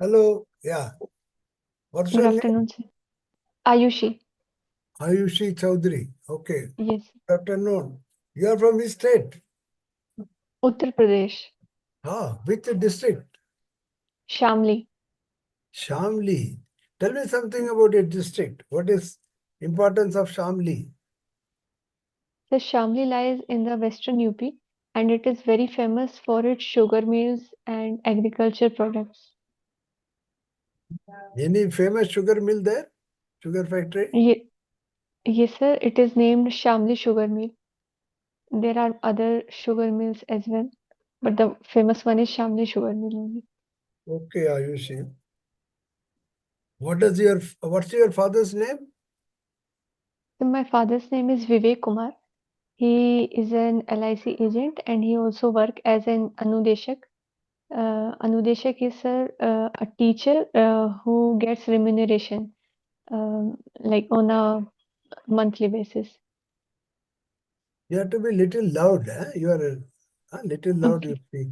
Hello. Yeah. What's Good your name? afternoon, sir. Ayushi. AAYUSHI Chaudhary. Okay. Yes. Good afternoon. You are from which state? Uttar Pradesh. Which district? Shamli. Shamli. Tell me something about your district. What is importance of Shamli? The Shamli lies in the western UP and it is very famous for its sugar mills and agriculture products. Any famous sugar mill there? Sugar factory? Ye yes, sir. It is named Shamli Sugar Mill. There are other sugar mills as well, but the famous one is Shamli Sugar Mill only. Okay, Ayushi. What's your father's name? So my father's name is Vivek Kumar. He is an LIC agent and he also work as an Anudeshak. Anudeshak is a teacher who gets remuneration like on a monthly basis. You have to be little loud. You are a little loud you Okay. speak.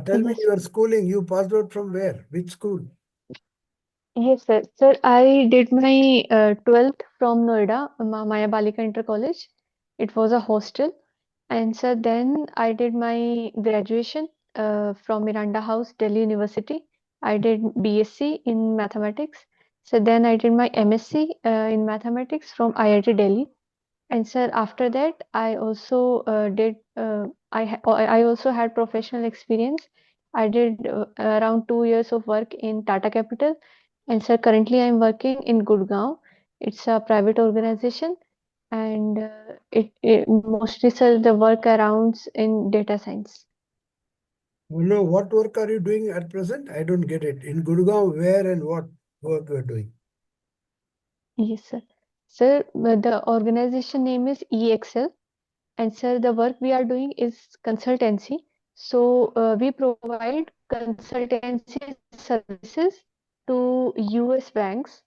Tell me Yes, your schooling. You passed out from where? Which school? yes, sir. Sir, I did my 12th from Noida, Maya Balika Inter College. It was a hostel. And sir, then I did my graduation from Miranda House, Delhi University. I did BSc in mathematics. So then I did my MSc in mathematics from IIT Delhi. And sir, after that, I also I also had professional experience. I did around 2 years of work in Tata Capital, and sir, currently I'm working in Gurgaon. It's a private organization, and it mostly sir the work arounds in data science. Oh, no, what work are you doing at present? I don't get it. In Gurgaon, where and what work you are doing? Yes, sir. Sir, the organization name is EXL. And sir, the work we are doing is consultancy. So we provide consultancy services to US banks.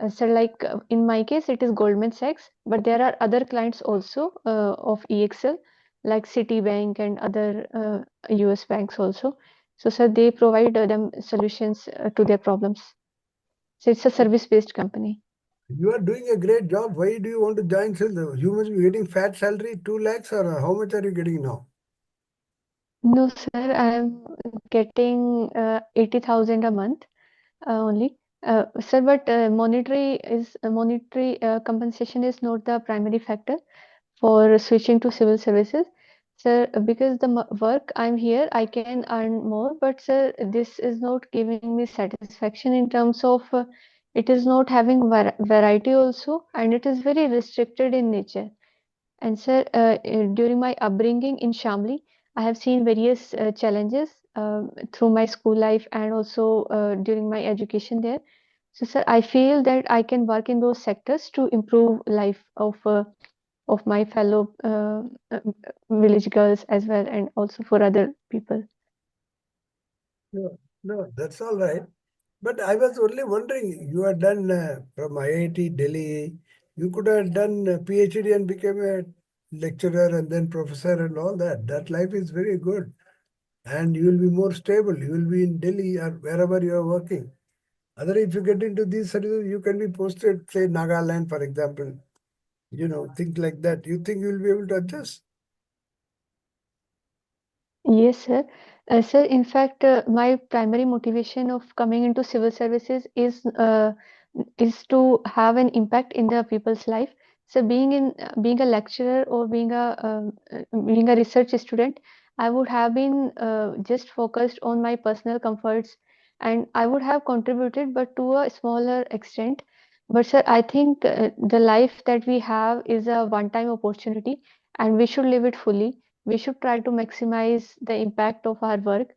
So like in my case, it is Goldman Sachs, but there are other clients also of EXL, like Citibank and other US banks also. So sir, they provide them solutions to their problems. So it's a service-based company. You are doing a great job. Why do you want to join Civil? You must be getting fat salary, 2 lakhs, or how much are you getting now? No, sir, I am getting 80,000 a month. Only. Sir, but monetary compensation is not the primary factor for switching to civil services. Sir, because the work I'm here, I can earn more, but sir, this is not giving me satisfaction in terms of it is not having variety also, and it is very restricted in nature. And sir, during my upbringing in Shamli, I have seen various challenges through my school life and also during my education there. So, sir, I feel that I can work in those sectors to improve life of my fellow uh, village girls as well, and also for other people. No, no, that's all right. But I was only wondering, you had done from IIT Delhi, you could have done a PhD and became a lecturer and then professor and all that. That life is very good. And you will be more stable. You will be in Delhi or wherever you are working. Other, if you get into these services, you can be posted, say, Nagaland, for example, things like that. You think you will be able to adjust? Yes, sir. Sir, in fact, my primary motivation of coming into civil services is to have an impact in the people's life. So, being a lecturer or being a research student, I would have been just focused on my personal comforts, and I would have contributed, but to a smaller extent. But sir, I think the life that we have is a one-time opportunity, and we should live it fully. We should try to maximize the impact of our work,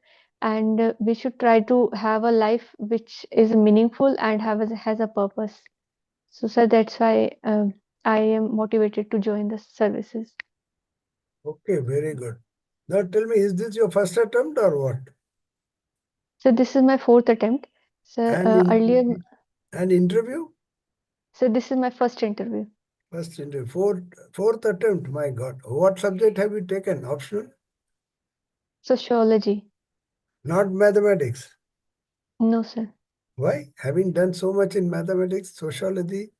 and we should try to have a life which is meaningful and has a purpose. So sir, that's why I am motivated to join the services. Okay, very good. Now tell me, is this your first attempt or what? So this is my fourth attempt. So And earlier, and interview? so this is my first interview. First interview. Fourth attempt, my God. What subject have you taken? Optional? Sociology. Not mathematics. No, sir. Why? Having done so much in mathematics, sociology,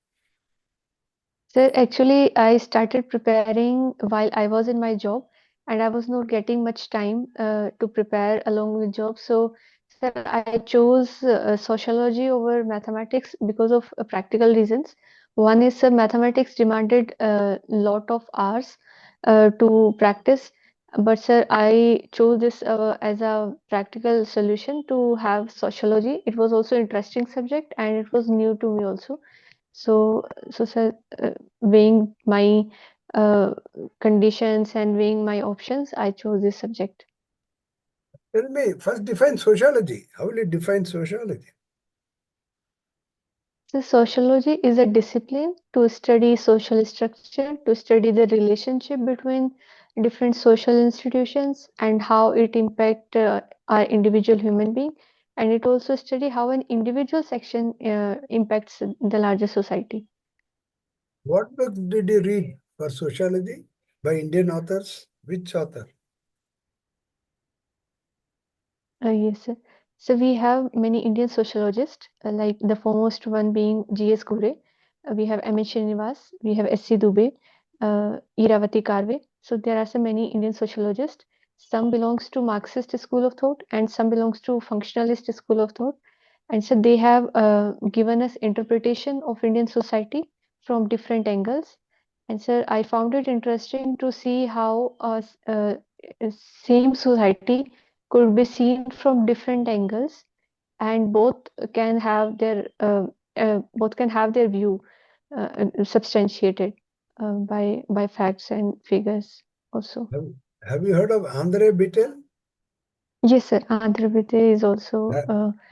Sir, actually, I started preparing while I was in my job, and I was not getting much time to prepare along with job. So, sir, I chose sociology over mathematics because of practical reasons. One is, sir, mathematics demanded a lot of hours to practice, but sir, I chose this as a practical solution to have sociology. It was also interesting subject, and it was new to me also. So, sir, weighing my uh, conditions and weighing my options, I chose this subject. tell me, first define sociology. How will you define sociology? So, sociology is a discipline to study social structure, to study the relationship between different social institutions and how it impact our individual human being, and it also study how an individual section impacts the larger society. What books did you read for sociology by Indian authors? Which author? Yes, sir. So we have many Indian sociologists, like the foremost one being G.S. Ghurye. We have M.H. Srinivas, we have S.C. Dubey, Iravati Karve. So there are so many Indian sociologists. Some belongs to Marxist school of thought, and some belongs to functionalist school of thought. And so they have given us interpretation of Indian society from different angles. And so I found it interesting to see how same society could be seen from different angles, and can have their both can have their view substantiated by facts and figures also. Have, have you heard of Andre Bitel? Yes, sir. Andhra Pradesh is also.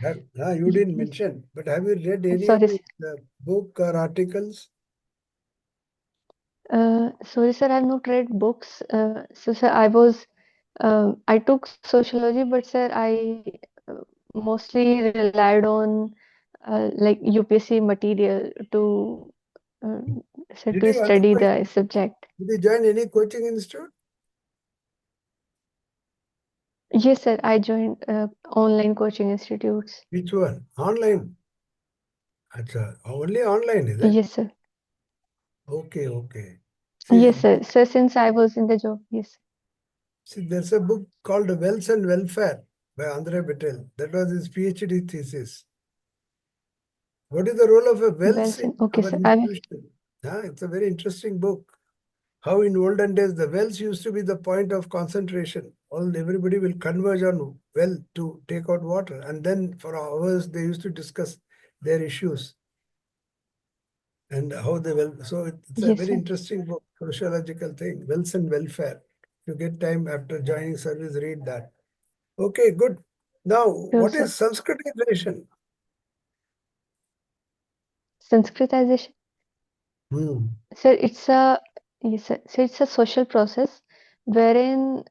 You didn't mention, but have you read any of Sorry, his sir. book or articles? Sorry, sir. I have not read books. So, sir, I took sociology, but sir, I uh, mostly relied on like UPSC material to uh, so Did to you also study the subject. did you join any coaching institute? Yes, sir. I joined online coaching institutes. Which one? Online. Acha, only online, is it? Yes, sir. Okay, okay. Yes, See, sir. So since I was in the job, yes. there's a book called Wealth and Welfare by Andre Bitel. That was his PhD thesis. What is the role of a Well, wealth in okay, our sir. I institution? It's a very interesting book. How in olden days the wells used to be the point of concentration. Everybody will converge on well to take out water, and then for hours they used to discuss their issues and how they will. So it's a yes, very sir. interesting book, sociological thing, wealth and welfare. If you get time after joining service, read that. Okay, good. Now, Sure, what sir. is Sanskritization? Sanskritization. Hmm. Sir, it's a yes, sir. So it's a social process wherein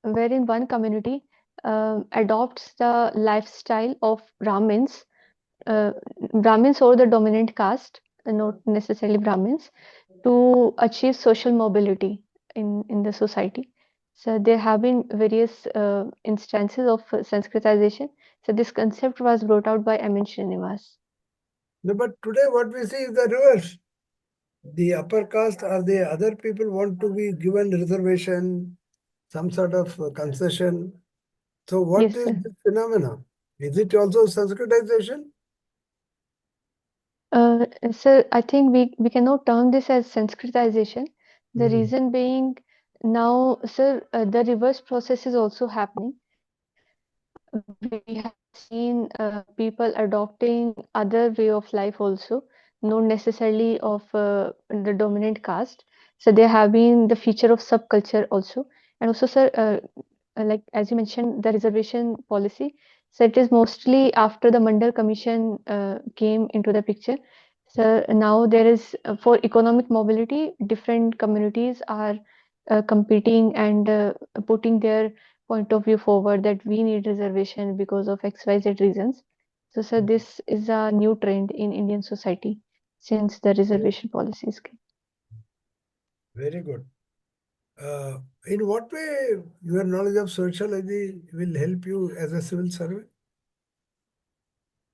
wherein one community adopts the lifestyle of uh, Brahmins or the dominant caste, not necessarily Brahmins, to achieve social mobility in the society. So there have been various instances of Sanskritization. So this concept was brought out by M.N. Srinivas. No, but today what we see is the reverse. The upper caste or the other people want to be given reservation, some sort of concession. So what Yes, is sir. this phenomena? Is it also Sanskritization? Sir, I think we cannot term this as Sanskritization. The Hmm. reason being now, sir, the reverse process is also happening. We have seen people adopting other way of life also, not necessarily of the dominant caste. So there have been the feature of subculture also, and also, sir, like as you mentioned, the reservation policy. So it is mostly after the Mandal Commission came into the picture. So now there is for economic mobility, different communities are competing and putting their point of view forward that we need reservation because of XYZ reasons. So, sir, this is a new trend in Indian society since the Very, reservation policies came. very good. Uh, in what way your knowledge of sociology will help you as a civil servant?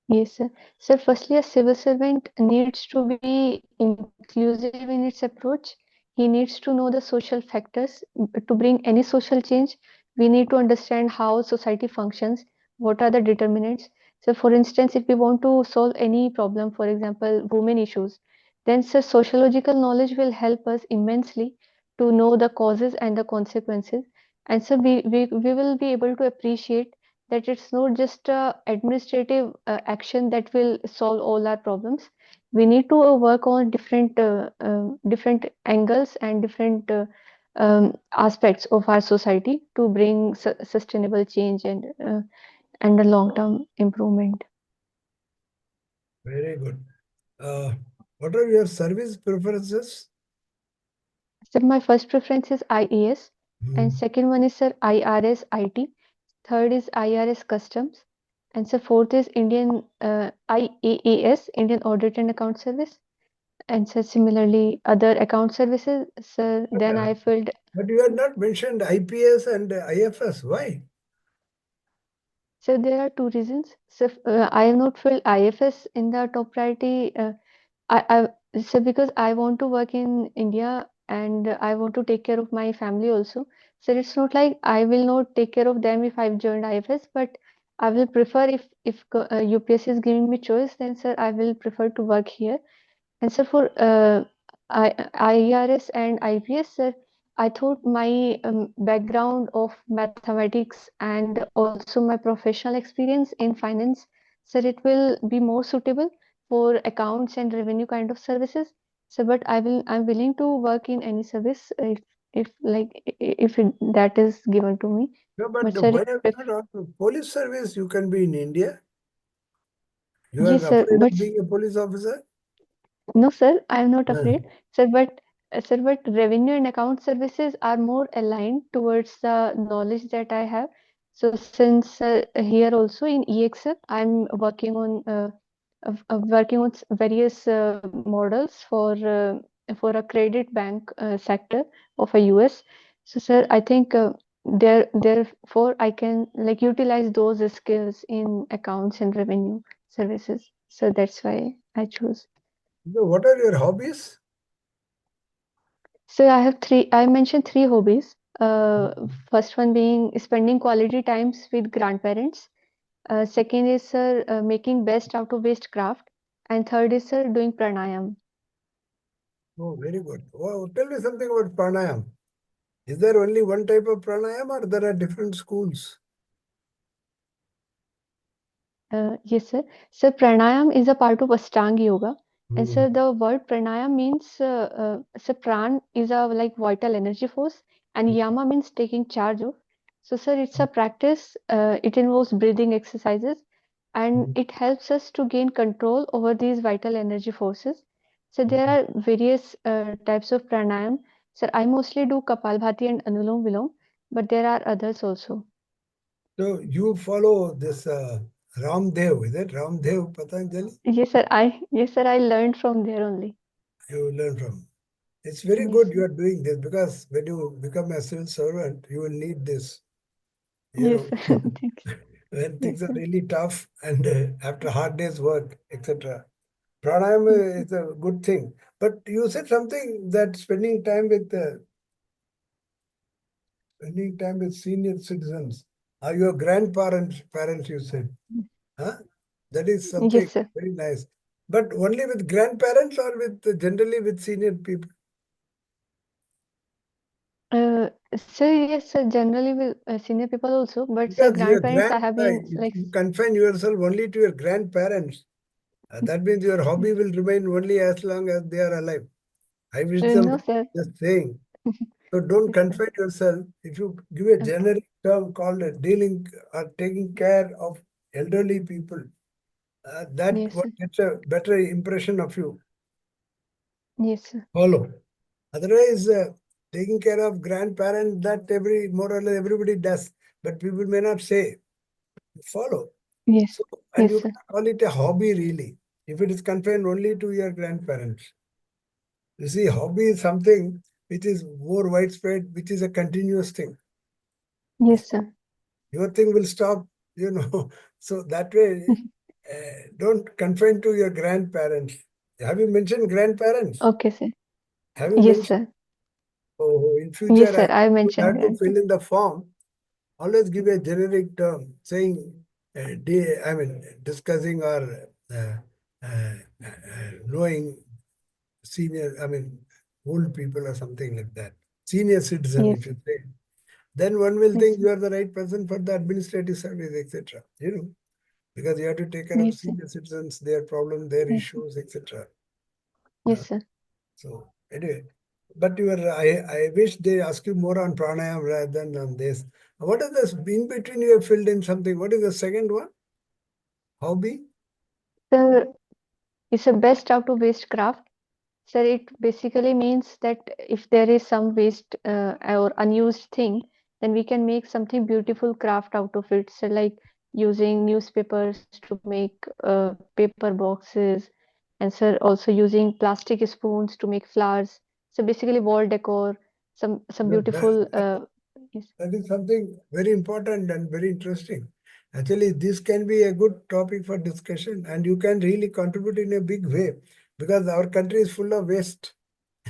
Yes, sir. Sir, firstly, a civil servant needs to be inclusive in its approach. He needs to know the social factors. To bring any social change, we need to understand how society functions, what are the determinants. So, for instance, if we want to solve any problem, for example, women issues, then sir, sociological knowledge will help us immensely to know the causes and the consequences. And so we will be able to appreciate that it's not just a administrative action that will solve all our problems. We need to work on different angles and different aspects of our society to bring sustainable change and a long term improvement. Very good. Uh, what are your service preferences? So my first preference is IAS, and Hmm. second one is sir IRS IT. Third is IRS Customs, and so fourth is Indian IAAS, Indian Audit and Account Service, and so similarly other account services. So But, then I filled. but you had not mentioned IPS and IFS. Why? So there are two reasons. So I have not filled IFS in the top priority. So because I want to work in India and I want to take care of my family also. So it's not like I will not take care of them if I've joined IFS, but I will prefer if UPSC is giving me choice, then sir I will prefer to work here. And so for IRS and IPS, sir, I thought my background of mathematics and also my professional experience in finance, sir, it will be more suitable for accounts and revenue kind of services. So, but I'm willing to work in any service if like that is given to me. No, but But sir, why have you not asked police service? You can be in India. You are yes, sir. afraid of being a police officer? No, sir, I am not No. afraid. Sir, but revenue and account services are more aligned towards the knowledge that I have. So since here also in EXL, I'm working on various models for a credit bank sector of a US. So, sir, I think therefore I can like utilize those skills in accounts and revenue services. So that's why I chose. So what are your hobbies? So I have three. I mentioned three hobbies. First one being spending quality times with grandparents. Second is making best out of waste craft, and third is doing pranayam. Oh, very good. Oh, tell me something about pranayam. Is there only one type of pranayam or there are different schools? Yes, sir. So pranayam is a part of Ashtanga yoga, and Hmm. so the word pranayam means so pran is a like vital energy force, and yama means taking charge of. So, sir, it's a practice. It involves breathing exercises, and it helps us to gain control over these vital energy forces. So there are various types of pranayam. Sir, I mostly do Kapalbhati and Anulom Vilom, but there are others also. So you follow this Ramdev, is it? Ramdev Patanjali? Yes, sir, I learned from there only. You learn from. It's very Yes, good you sir. are doing this because when you become a civil servant, you will need this. You Yes, know, sir. Thank you. when Yes, things are sir. really tough and after hard day's work, etc. Pranayam Yes, sir. is a good thing. But you said something that spending time with senior citizens are your grandparents, parents, you said. Huh? That is something Yes, sir. very nice. But only with grandparents or with generally with senior people? So yes, sir. Generally with senior people also, but sir, Because grandparents, I have been if like, you confine yourself only to your grandparents, that means your hobby will remain only as long as they are alive. I wish them no, sir. just saying. So don't Yes, sir. confine yourself. If you give a Okay. generic term called dealing or taking care of elderly people, that Yes, what sir. gets a better impression of you. Yes, sir. Follow. Otherwise, taking care of grandparents, that every more or less everybody does, but people may not say. Follow. Yes. So, and Yes, you sir. can't call it a hobby really, if it is confined only to your grandparents. You see, hobby is something which is more widespread, which is a continuous thing. Yes, sir. Your thing will stop, you know. So that way, don't confine to your grandparents. Have you mentioned grandparents? Okay, sir. Have you Yes, mentioned? sir. Oh, in Yes, future, sir. I would mentioned have to grandpa. fill in the form. Always give a generic term saying, discussing or knowing senior, old people or something like that. Senior citizen, Yes, if you say. Then one will yes, think sir. you are the right person for the administrative service, etc. Because you have to take care of Yes, sir. senior citizens, their problems, their Yes, sir. issues, etc. Yes, sir. So anyway, but I wish they ask you more on pranayam rather than on this. What is this in between you have filled in something? What is the second one? Hobby? Sir, it's a best how to waste craft. Sir, it basically means that if there is some waste or unused thing, then we can make something beautiful craft out of it. So, like using newspapers to make paper boxes, and sir, also using plastic spoons to make flowers. So basically, wall decor, some No, beautiful. Yes, that is something very important and very interesting. Actually, this can be a good topic for discussion, and you can really contribute in a big way because our country is full of waste.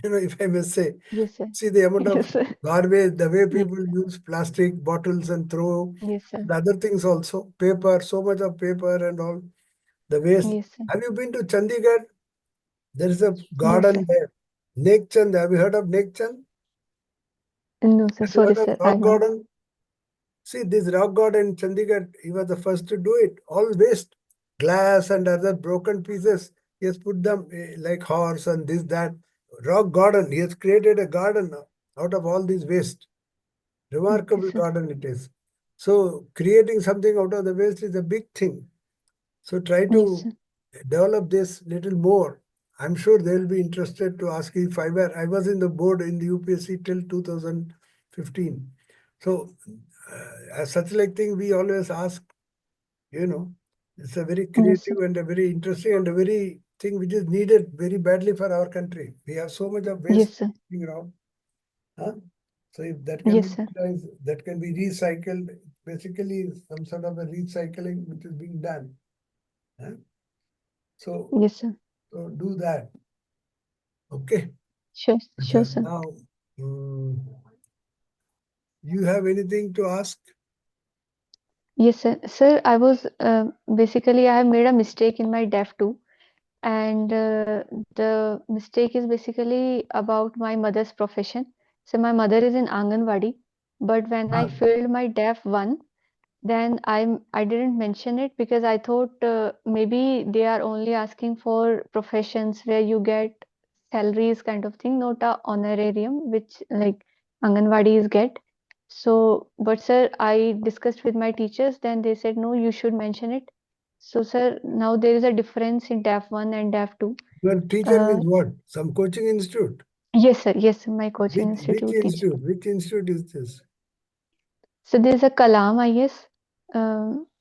If I may say, yes, sir. see the amount of Yes, sir. garbage, the way Yes, people use plastic bottles and throw, yes, sir. and other things also, paper, so much of paper and all, the waste. Yes, sir. Have you been to Chandigarh? There is a No, sir. garden there. Nek Chand, have you heard of Nek Chand? No, sir. Have you Sorry, heard of sir. rock I'm not. garden? See, this rock garden in Chandigarh, he was the first to do it. All waste, glass and other broken pieces. He has put them like horse and this, that. Rock garden. He has created a garden out of all these waste. Okay, Remarkable sir. garden it is. So creating something out of the waste is a big thing. So try Yes, to sir. develop this little more. I'm sure they'll be interested to ask you if I was in the board in the UPSC till 2015. So as such like thing, we always ask, you know, it's a very Yes, sir. creative and a very interesting and a very thing which is needed very badly for our country. We have so much of waste Yes, sir. around. Huh? So if that can be Yes, sir. utilized, that can be recycled, basically some sort of a recycling which is being done. Huh? So, Yes, sir. so do that. Okay. Sure, But sure, sir. now, mm, you have anything to ask? Yes, sir. Sir, I was basically I have made a mistake in my DEF too, and the mistake is basically about my mother's profession. So my mother is in Anganwadi, but when I Ah, filled my DEF 1, then I didn't mention it because I thought maybe they are only asking for professions where you get salaries kind of thing, not a honorarium, which like Anganwadis get. So, but sir, I discussed with my teachers, then they said no, you should mention it. So, sir, now there is a difference in DAF 1 and DAF 2. your teacher Uh, means what? Some coaching institute? yes, sir. Yes, my coaching Which institute teacher. institute? Which institute is this? So there's a Kalam, I guess.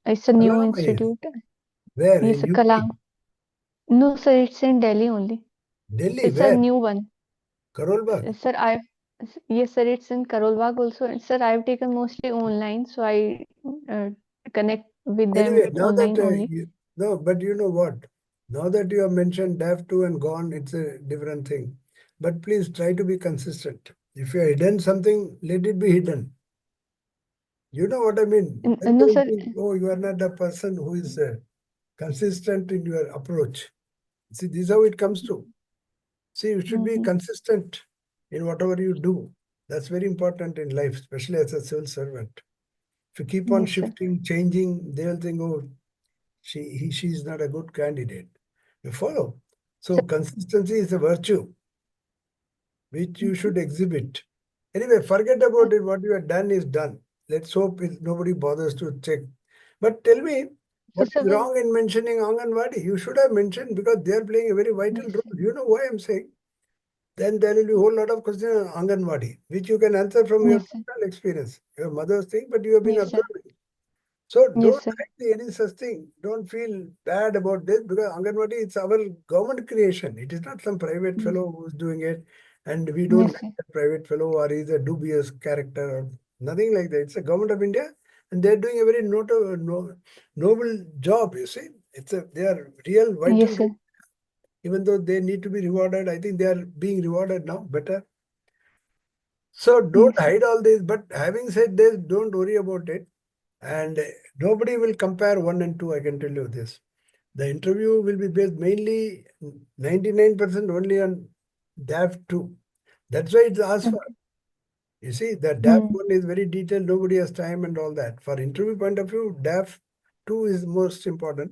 It's a new Alama, yes. institute. Where? Yes, In a UP? Kalam. No, sir, it's in Delhi only. Delhi, It's a where? new one. Karol Bagh. Sir, yes, sir, it's in Karol Bagh also. And sir, I've taken mostly online, so I uh, connect with them Anyway, now that online only. no, but you know what? Now that you have mentioned DAF 2 and gone, it's a different thing. But please try to be consistent. If you have hidden something, let it be hidden. You know what I mean? Then No, don't sir. think, oh, you are not the person who is consistent in your approach. See, this is how it comes to. See, you should be Mhm. consistent in whatever you do. That's very important in life, especially as a civil servant. If you keep on Yes, sir. shifting, changing, they will think, oh, she is not a good candidate. You follow. So Sir, consistency is a virtue which you mhm. should exhibit. Anyway, forget about it. What you have done is done. Let's hope nobody bothers to check. But tell me, So, what is sir, wrong in mentioning Anganwadi? You should have mentioned because they are playing a very vital yes, role. You know why I'm saying? Then there will be a whole lot of questions on Anganwadi, which you can answer from your yes, sir. personal experience, your mother's thing, but you have been Yes, sir. observing. So Yes, don't sir. hide any such thing. Don't feel bad about this because Anganwadi it's our government creation. It is not some private Yes, fellow who's doing it, and we don't yes, like sir. that private fellow or he's a dubious character or nothing like that. It's a government of India, and they're doing a very noble job. You see, They are real vital. Yes, sir. Even though they need to be rewarded, I think they are being rewarded now better. So don't Yes, sir. hide all this. But having said this, don't worry about it. And nobody will compare 1 and 2. I can tell you this. The interview will be based mainly 99% only on DAF 2. That's why it's asked for. Okay. You see, the DAF Hmm. 1 is very detailed, nobody has time and all that. For interview point of view, DAF 2 is most important.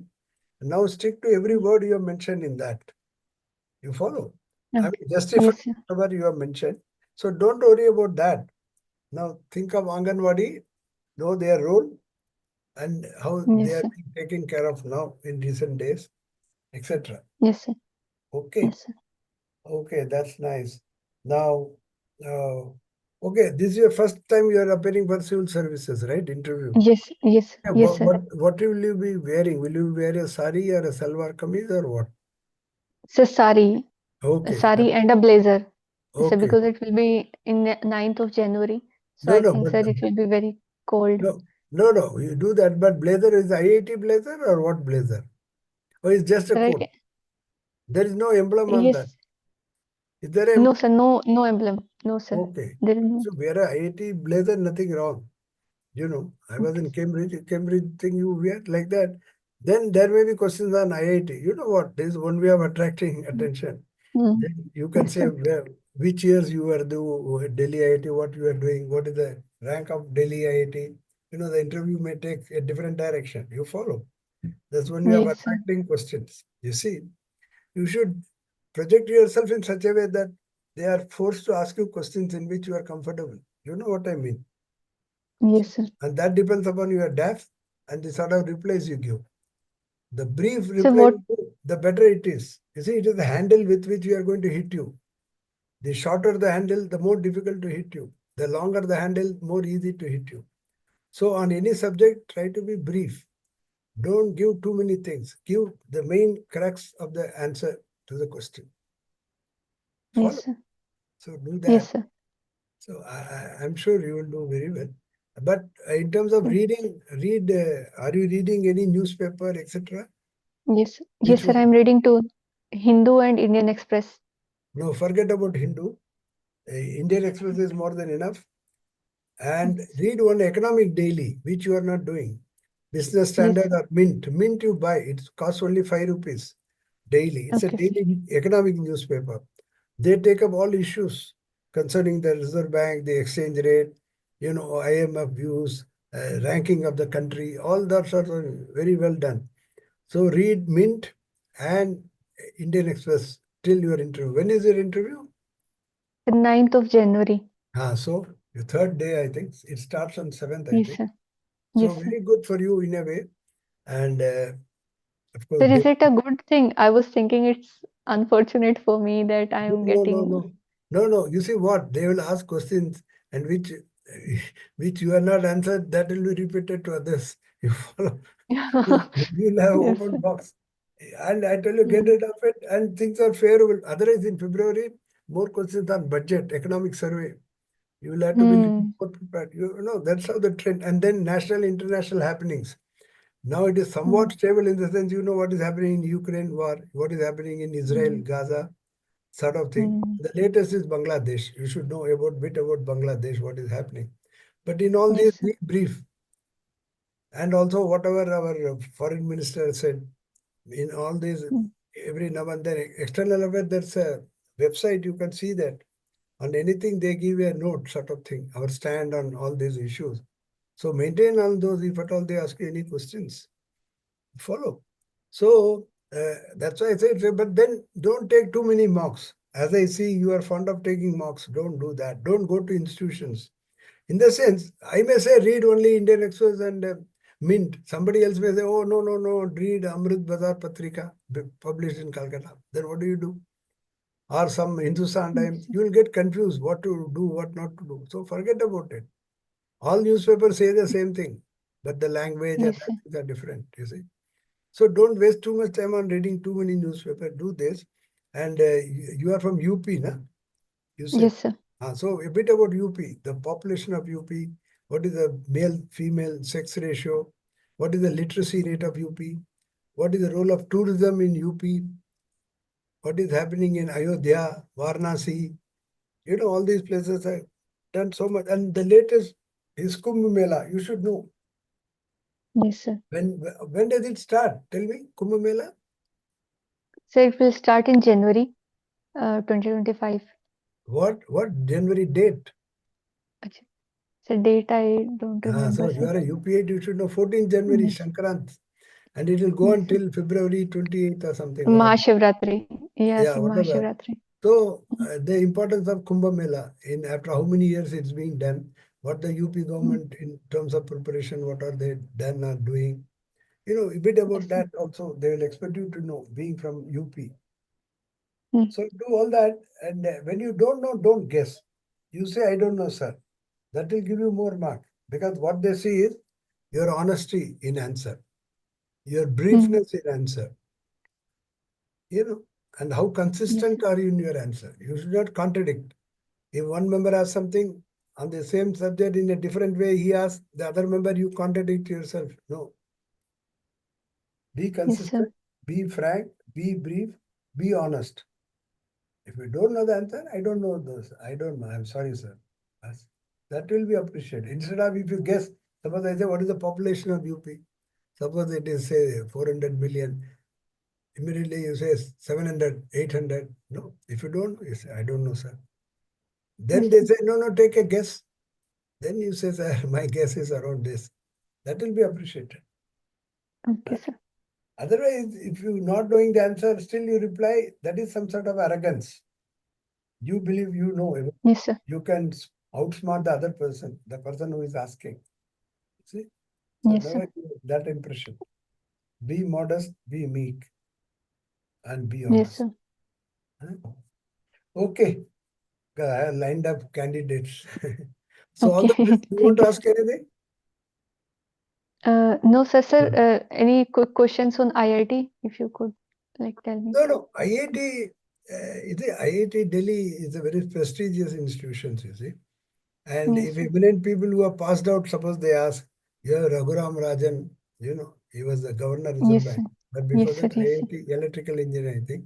Now stick to every word you have mentioned in that. You follow? I Okay. mean, justify Yes, sir. whatever you have mentioned. So don't worry about that. Now think of Anganwadi, know their role and how they Yes, are sir. being taken care of now in recent days, etc. Yes, sir. Okay, Yes, sir. okay, that's nice. Now, uh, okay, this is your first time you are appearing for civil services, right? Interview. Yes, yes, Yeah, yes, sir. what will you be wearing? Will you wear a sari or a salwar kameez or what? So sari, Okay, and a blazer. So okay. because it will be in the 9th of January. So No, I no, think, but sir, it will be very cold. no, no, no. You do that, but blazer is IIT blazer or what blazer? Or it's just a Sir, coat? There is no emblem on that. yes. Is there a No, sir. No, no emblem. No, sir. okay? There is no. So wear a IIT blazer, nothing wrong. You know, I was in Okay. Cambridge thing you wear like that. Then there may be questions on IIT. You know what? This is one way of attracting attention. Mm. Then you can Yes, say sir. where, which years you were do Delhi IIT, what you are doing, what is the rank of Delhi IIT. You know, the interview may take a different direction. You follow. That's one way of Yes, sir. attracting questions. You see, you should project yourself in such a way that they are forced to ask you questions in which you are comfortable. You know what I mean? Yes, sir. And that depends upon your depth and the sort of replies you give. The brief So reply what? you give, the better it is. You see, it is the handle with which we are going to hit you. The shorter the handle, the more difficult to hit you. The longer the handle, more easy to hit you. So on any subject, try to be brief. Don't give too many things. Give the main crux of the answer to the question. Follow. Yes, sir. So do that. Yes, sir. So I'm sure you will do very well. But in terms of Yes. reading, are you reading any newspaper, etc.? Yes. Yes, Which sir. one? I'm reading to Hindu and Indian Express. No, forget about Hindu. Indian Express is more than enough. And Yes. read one economic daily, which you are not doing. Business Yes, Standard sir. or Mint. Mint you buy, it costs only 5 rupees daily. It's a Okay, sir. daily economic newspaper. They take up all issues concerning the Reserve Bank, the exchange rate, you know, IMF views, ranking of the country, all that sort of very well done. So read Mint and Indian Express till your interview. When is your interview? The 9th of January. So the third day, I think. It starts on 7th, I Yes, think. sir. So Yes, sir. very good for you in a way. And of course, Sir, is it a good thing? I was thinking it's unfortunate for me that I no, am no, no, getting. no. No, no. You see what? They will ask questions and which which you are not answered, that will be repeated to others. You follow? You'll have Yes, open sir. box. And I tell you, get Mm. rid of it and things are favorable. Otherwise, in February, more questions on budget, economic survey. You will have to be little Hmm. more prepared. You know, that's how the trend. And then national, international happenings. Now it is Hmm. somewhat stable in the sense you know what is happening in Ukraine war, what is happening in Israel, Hmm. Gaza, sort of thing. Hmm. The latest is Bangladesh. You should know about bit about Bangladesh, what is happening. But in all Yes, this, sir. be brief. And also whatever our foreign minister said, in all these, Hmm. every now and then, external affairs, there's a website, you can see that. On anything, they give a note sort of thing, our stand on all these issues. So maintain all those if at all they ask you any questions. Follow. So that's why I said, but then don't take too many mocks. As I see, you are fond of taking mocks. Don't do that. Don't go to institutions. In the sense, I may say read only Indian Express and Mint. Somebody else may say, oh, no, no, no, read Amrit Bazar Patrika, published in Calcutta. Then what do you do? Or some Hindustan Yes, Times. sir. You will get confused what to do, what not to do. So forget about it. All newspapers say the same thing, but the language and Yes, that sir. things are different, you see. So don't waste too much time on reading too many newspapers. Do this. And you are from UP, na? You said. Yes, sir. So a bit about UP, the population of UP, what is the male-female sex ratio, what is the literacy rate of UP, What is the role of tourism in UP? What is happening in Ayodhya, Varanasi? All these places have done so much. And the latest is Kumbh Mela. You should know. Yes, sir. When does it start? Tell me, Kumbh Mela? So it will start in January 2025. What January date? Acha. So date I don't So remember, you sir. are a UP8, you should know 14th January, Yes, Shankrant. And it will go yes, sir. until February 28th or something, whatever. Mahashivratri. Yes, Yeah, sir, whatever. Mahashivratri. So the importance of Kumbh Mela, after how many years it's being done, what the UP Mm. government in terms of preparation, what are they done or doing? A bit about Yes, sir. that also, they will expect you to know, being from UP. Mm. So do all that, and when you don't know, don't guess. You say, I don't know, sir. That will give you more mark, because what they see is your honesty in answer, your Mm. briefness in answer, and how Yes, consistent sir. are you in your answer. You should not contradict. If one member asks something on the same subject in a different way, he asks the other member, you contradict yourself. No. Be Yes, sir. consistent, be frank, be brief, be honest. If you don't know the answer, I don't know those. I don't know. I'm sorry, sir. That will be appreciated. Instead of, if you guess, suppose I say, what is the population of UP? Suppose it is, say, 400 million. Immediately you say 700, 800. No, if you don't, you say, I don't know, sir. Then Yes, they sir. say, no, take a guess. Then you say, sir, my guess is around this. That will be appreciated. Okay, sir. Otherwise, if you not knowing the answer, still you reply, that is some sort of arrogance. You believe you know everything. Yes, sir. You can outsmart the other person, the person who is asking. See? So Yes, sir. never give that impression. Be modest, be meek, and be Yes, honest. sir. Huh? Okay. I have lined up candidates. So all Okay. the best. You want Thank to you, sir. ask anything? No, sir, sir. No. Any quick questions on IIT, if you could like tell me? No. IIT, IIT Delhi is a very prestigious institution, you see. And Yes, if sir. eminent people who are passed out, suppose they ask, yeah, Raghuram Rajan, he was the governor of Reserve Yes, Bank. sir. But before Yes, sir. that, Yes, sir. IIT electrical engineer, I think.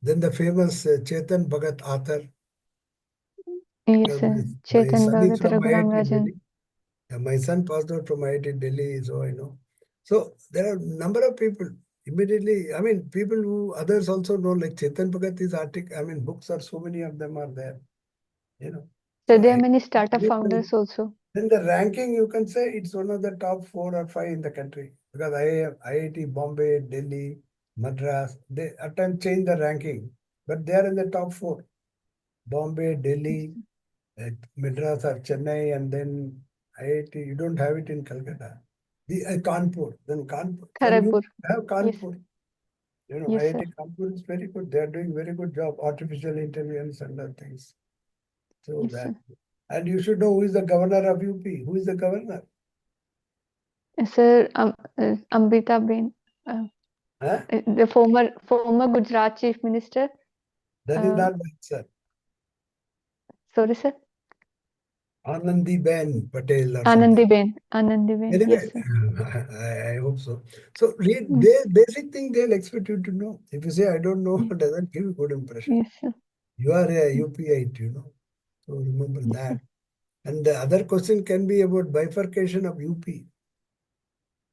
Then the famous Chetan Bhagat author. Yes, uh, sir. my Chetan son is Bhagat, from Raghuram IIT Rajan. Delhi. My son passed out from IIT Delhi, so I know. So there are number of people. Immediately, I mean, people who others also know, like Chetan Bhagat is article. I mean, books are so many of them are there. You know, So so there are I. many startup founders also. Then the ranking, you can say it's one of the top 4 or 5 in the country, because IIT Bombay, Delhi, Madras, they at times change the ranking, but they are in the top 4. Bombay, Yes, Delhi, sir. Madras or Chennai, and then IIT. You don't have it in Calcutta. The Kanpur, then Kanpur. Then you Kharagpur. have Yes, Kanpur. yes, sir. IIT Kanpur is very good. They are doing very good job, artificial intelligence and other things. So Yes, that, sir. and you should know who is the governor of UP. Who is the governor? Sir, Amrita Ben, uh, Huh? the former Gujarat Chief Minister. That is Uh, not the answer. sorry, sir. Anandiben Patel or something. Anandiben. Anandiben. Anyway, Yes, sir. I hope so. So read Mm. the basic thing they'll expect you to know. If you say I don't know, it doesn't give a good impression. Yes, sir. You are a Mm. UP8. So remember Yes, sir. that. And the other question can be about bifurcation of UP.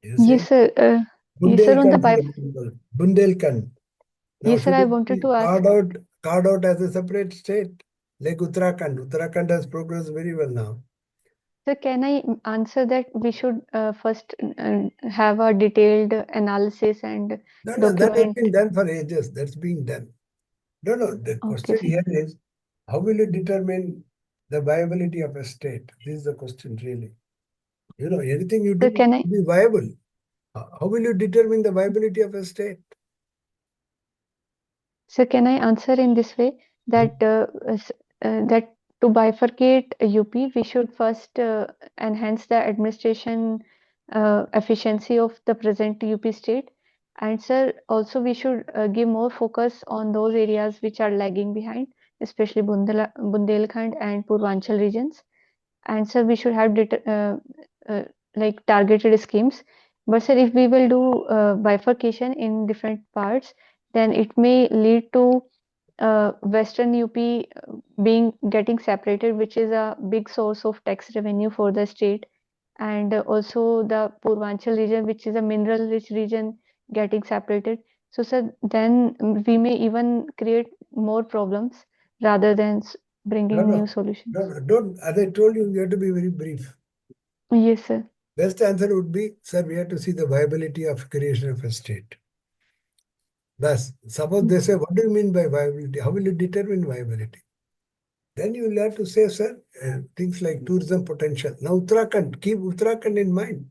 You Yes, say sir. Yes, sir. On the Bundelkhand, for example. Bundelkhand. Now Yes, sir. should I it wanted be to ask. carved out as a separate state? Like Uttarakhand. Uttarakhand has progressed very well now. So can I answer that we should first have a detailed analysis and No, that has document? been done for ages. That's being done. No. The Okay, question sir. here is, how will you determine the viability of a state? This is the question, really. Anything you do So can I? to be viable. How will you determine the viability of a state? So can I answer in this way Hmm. that that to bifurcate UP, we should first enhance the administration efficiency of the present UP state, and sir, also we should give more focus on those areas which are lagging behind, especially Bundelkhand and Purvanchal regions. And sir, we should have like targeted schemes But sir, if we will do bifurcation in different parts, then it may lead to Western UP being getting separated, which is a big source of tax revenue for the state, and also the Purvanchal region, which is a mineral-rich region, getting separated. So, sir, then we may even create more problems rather than No, bringing new no, solutions. no, no, don't. As I told you, you have to be very brief. Yes, sir. Best answer would be, sir, we have to see the viability of creation of a state. Thus, suppose they say, what do you mean by viability? How will you determine viability? Then you will have to say, sir, things like tourism potential. Now, Uttarakhand, keep Uttarakhand in mind.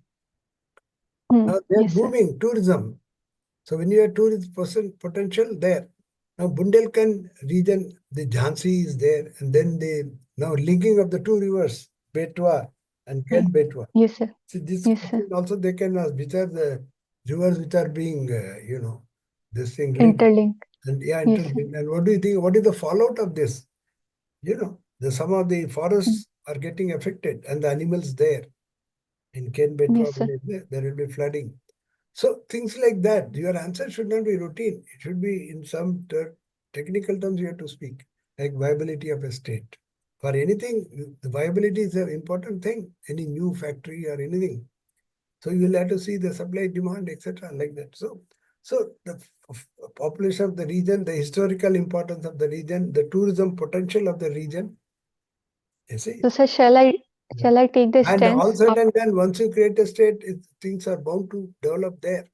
Now, they are Yes, sir. booming tourism. So, when you have tourist potential there, now Bundelkhand region, the Jhansi is there, and then the now linking of the two rivers, Betwa and Ken Mm. Betwa. Yes, sir. See, this Yes, sir. question also they can ask, which are the rivers which are being, this thing linked. Interlink. And yeah, Yes, sir. interesting. And what do you think? What is the fallout of this? Some of the Mm. forests are getting affected and the animals there in Ken Betwa Yes, sir. village, there will be flooding. So things like that, your answer should not be routine. It should be in some technical terms you have to speak, like viability of a state. For anything, the viability is an important thing, any new factory or anything. So you'll have to see the supply, demand, etc., like that. So the population of the region, the historical importance of the region, the tourism potential of the region, you see. So, sir, Yeah. shall I take the And all stance said of and done, once you create a state, things are bound to develop there.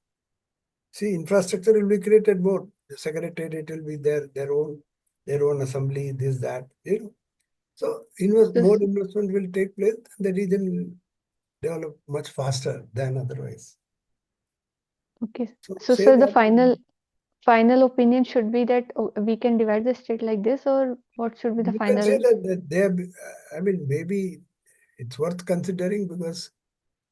See, infrastructure will be created more. The secretariat will be there, their own assembly, this, that. So more this? investment will take place, and the region will develop much faster than otherwise. Okay. So So, say sir, the that. final opinion should be that we can divide the state like this, or what should be the You can say final? that they have, I mean, maybe it's worth considering because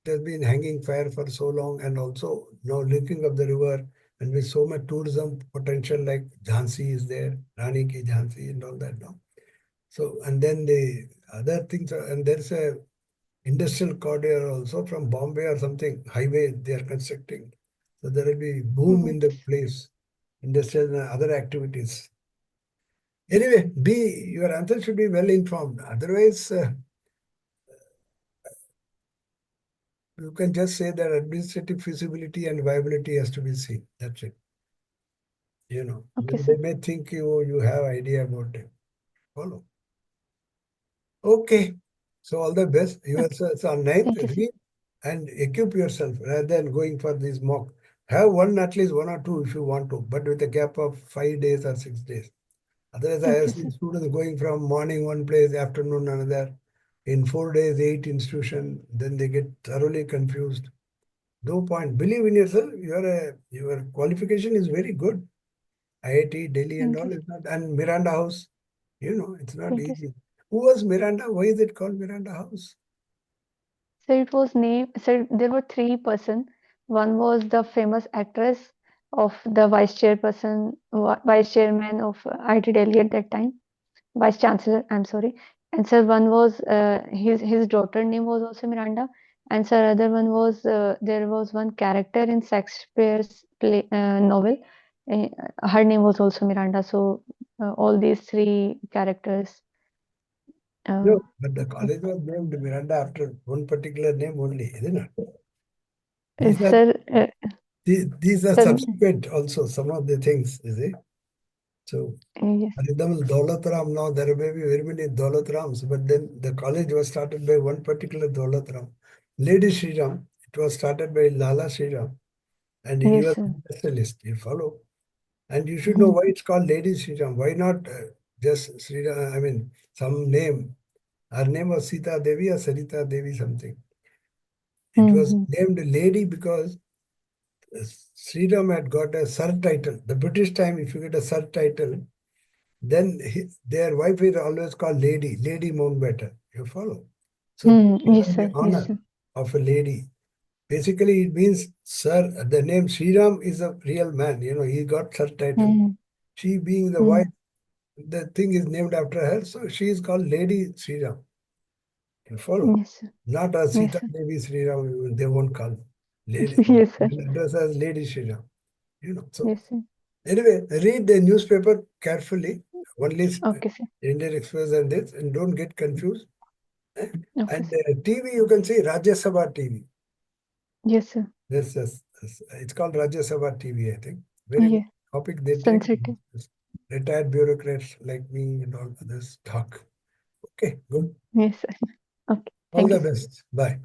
it has been hanging fire for so long, and also now linking of the river and with so much tourism potential, like Jhansi is there, Rani Ki Jhansi and all that now. So, and then the other things, and there's a industrial corridor also from Bombay or something, highway they are constructing. So there will be boom in the Yes. place, industrial and other activities. Anyway, your answer should be well informed. Otherwise, you can just say that administrative feasibility and viability has to be seen. That's it. Okay, They sir. may think you have idea about it. Follow. Okay. So all the best. Okay. Yourself on ninth, Thank you, sir. read and equip yourself rather than going for these mock. Have one, at least one or two if you want to, but with a gap of 5 days or 6 days. Otherwise, I have Okay, seen sir. students going from morning one place, afternoon another. In 4 days, 8 institution, then they get thoroughly confused. No point. Believe in yourself. Your qualification is very good. IIT, Delhi and Thank you, all sir. is not, and Miranda House, it's not Thank you, sir. easy. Who was Miranda? Why is it called Miranda House? So it was named. So there were three person. One was the famous actress of the vice chairman of IT Delhi at that time. Vice Chancellor, I'm sorry. And sir, one was his daughter name was also Miranda. And sir, other one was there was one character in Shakespeare's novel. Uh, Her name was also Miranda. So all these three characters. Uh, No, but the college was named Miranda after one particular name only, isn't it? These are sir, these are sir, subsequent also, some of the things, is it? So, yes, for example, Daulat Ram, now there may be very many Daulat Rams, but then the college was started by one particular Daulat Ram. Lady Shri Ram, it was started by Lala Shri Ram, and he yes, was sir. a specialist, you follow? And you should know Mhm. why it's called Lady Shri Ram. Why not just Shri Ram, I mean, some name. Her name was Sita Devi or Sarita Devi something. It was Mhm. named Lady because Sri Ram had got a sir title. The British time, if you get a sir title, then their wife is always called Lady, Lady Mountbatten. You follow? So Yes, given the sir. Yes, honor sir. of a lady. Basically, it means sir. The name Sri Ram is a real man. He got sir title. Mhm. She being the wife, Mhm. the thing is named after her. So she is called Lady Sri Ram. You follow? Yes, sir. Not as Yes, Sita sir. Devi Sri Ram, they won't call. Lady, Yes, sir. address as Lady Shriram. So Yes, sir. anyway, read the newspaper carefully. Only Okay, sir. Indian Express and this, and don't get confused. Okay, And sir. TV, you can see Rajya Sabha TV. Yes, sir. Yes, it's called Rajya Sabha TV, I think. Very good Yeah. topic they take. Sensitive. Retired bureaucrats like me and all others talk. Okay, good. Yes, sir. Okay. All Thank the you, sir. best. Bye.